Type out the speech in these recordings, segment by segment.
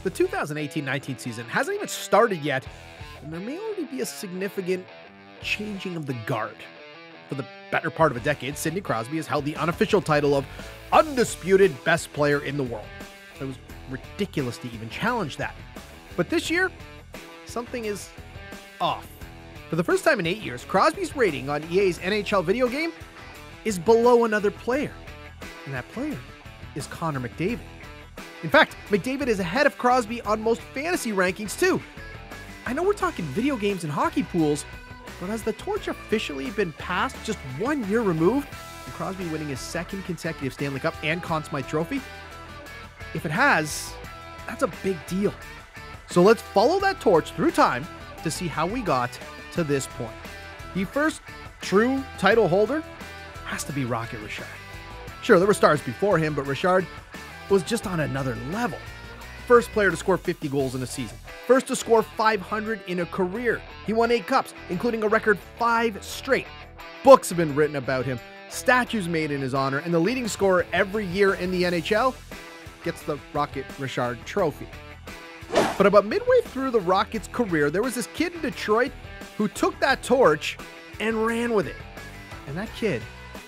The 2018-19 season hasn't even started yet, and there may already be a significant changing of the guard. For the better part of a decade, Sidney Crosby has held the unofficial title of undisputed best player in the world. It was ridiculous to even challenge that. But this year, something is off. For the first time in 8 years, Crosby's rating on EA's NHL video game is below another player. And that player is Connor McDavid. In fact, McDavid is ahead of Crosby on most fantasy rankings too. I know we're talking video games and hockey pools, but has the torch officially been passed just 1 year removed and Crosby winning his second consecutive Stanley Cup and Conn Smythe Trophy? If it has, that's a big deal. So let's follow that torch through time to see how we got to this point. The first true title holder has to be Rocket Richard. Sure, there were stars before him, but Richard was just on another level. First player to score 50 goals in a season. First to score 500 in a career. He won 8 cups, including a record 5 straight. Books have been written about him, statues made in his honor, and the leading scorer every year in the NHL gets the Rocket Richard trophy. But about midway through the Rockets' career, there was this kid in Detroit who took that torch and ran with it. And that kid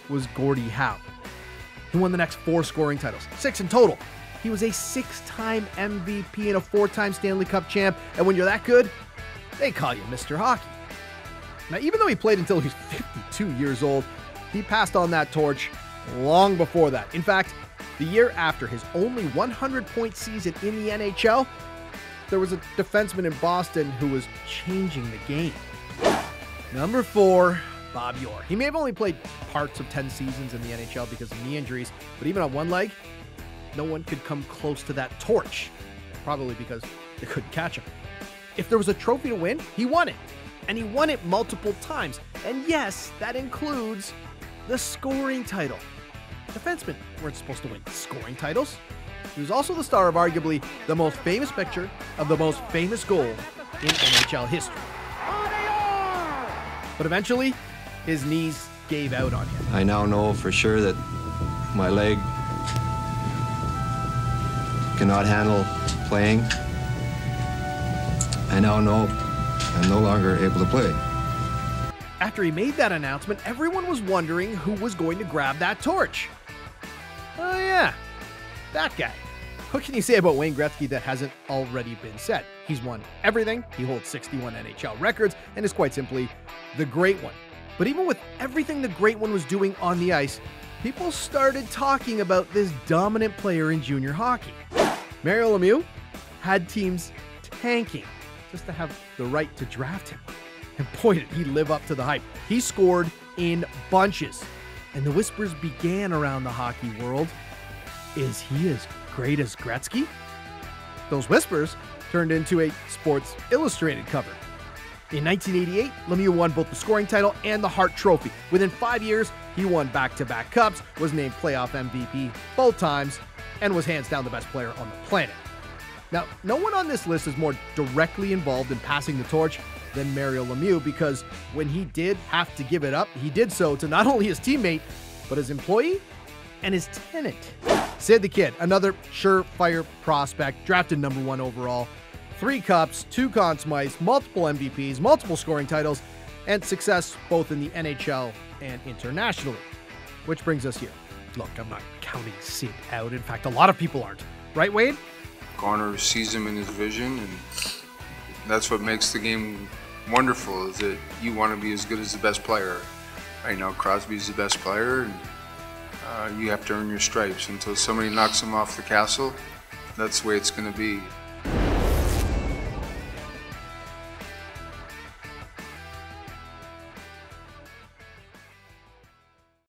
was Gordie Howe. He won the next 4 scoring titles, 6 in total. He was a 6-time MVP and a 4-time Stanley Cup champ. And when you're that good, they call you Mr. Hockey. Now, even though he played until he was 52 years old, he passed on that torch long before that. In fact, the year after his only 100-point season in the NHL, there was a defenseman in Boston who was changing the game. Number 4, Bob Orr. He may have only played parts of 10 seasons in the NHL because of knee injuries, but even on one leg, no one could come close to that torch, probably because they couldn't catch him. If there was a trophy to win, he won it, and he won it multiple times. And yes, that includes the scoring title. Defensemen weren't supposed to win scoring titles. He was also the star of arguably the most famous picture of the most famous goal in NHL history. But eventually, his knees gave out on him. I now know for sure that my leg cannot handle playing. I now know I'm no longer able to play. After he made that announcement, everyone was wondering who was going to grab that torch. Oh yeah, that guy. What can you say about Wayne Gretzky that hasn't already been said? He's won everything, he holds 61 NHL records, and is quite simply the Great One. But even with everything the Great One was doing on the ice, people started talking about this dominant player in junior hockey. Mario Lemieux had teams tanking just to have the right to draft him. And boy, did he live up to the hype. He scored in bunches. And the whispers began around the hockey world. Is he as great as Gretzky? Those whispers turned into a Sports Illustrated cover. In 1988, Lemieux won both the scoring title and the Hart Trophy. Within 5 years, he won back-to-back cups, was named playoff MVP both times, and was hands down the best player on the planet. Now, no one on this list is more directly involved in passing the torch than Mario Lemieux, because when he did have to give it up, he did so to not only his teammate, but his employee and his tenant. Sid the Kid, another surefire prospect, drafted number 1 overall. 3 cups, 2 Conn Smythes, multiple MVPs, multiple scoring titles, and success both in the NHL and internationally. Which brings us here. Look, I'm not counting Sid out. In fact, a lot of people aren't. Right, Wade? Connor sees him in his vision, and that's what makes the game wonderful, is that you want to be as good as the best player. Right now, Crosby's the best player, and you have to earn your stripes. Until somebody knocks him off the castle, that's the way it's going to be.